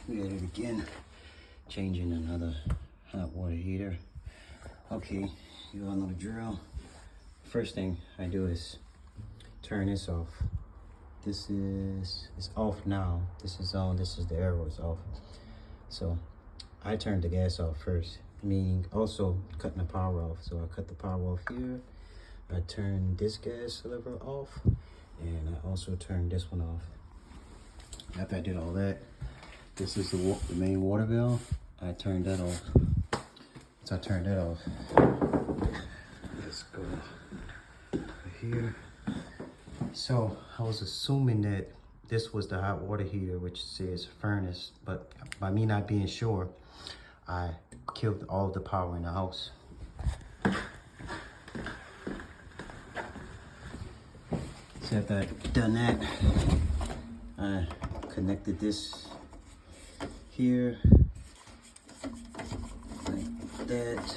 we at it again, changing another hot water heater. Okay, you all know the drill. First thing I do is turn this off. This is, it's off now. This is on, this is the arrow, it's off. So I turned the gas off first, meaning also cutting the power off. So I cut the power off here. I turned this gas lever off, and I also turned this one off. After I did all that, this is the main water valve. I turned that off. So I turned that off. Let's go here. So I was assuming that this was the hot water heater, which says furnace, but by me not being sure, I killed all the power in the house. So after I've done that, I connected this here, like that,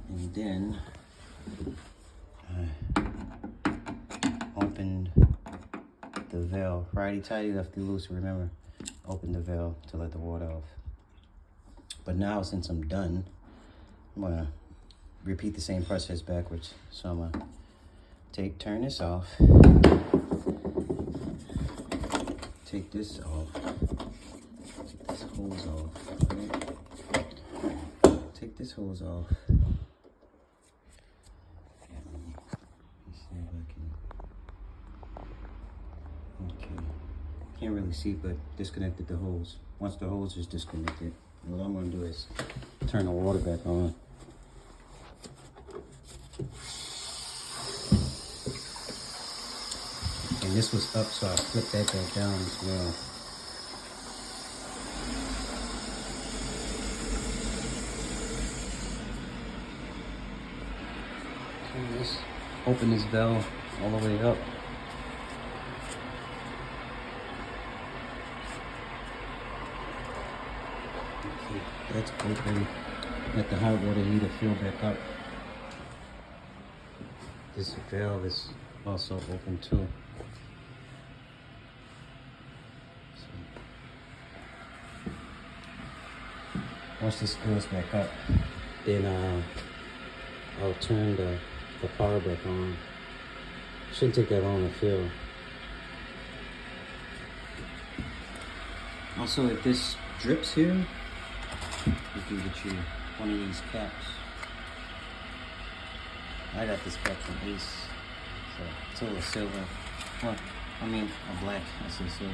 and then I opened the valve, righty tighty, lefty loose. Remember, open the valve to let the water off. But now, since I'm done, I'm gonna repeat the same process backwards. So I'm gonna turn this off, take this off, take this hose off, right? Take this hose off. Okay, can't really see, but disconnected the hose. Once the hose is disconnected, what I'm gonna do is turn the water back on. And this was up, so I flipped that back down as well. So let's open this valve all the way up. Okay, that's open. Let the hot water heater fill back up. This valve is also open too. Once this fills back up, then I'll turn the power back on. Shouldn't take that long to fill. Also, if this drips here, you can get you one of these caps. I got this cap from Ace, so it's a little silver. Well, I mean, a black, I say silver.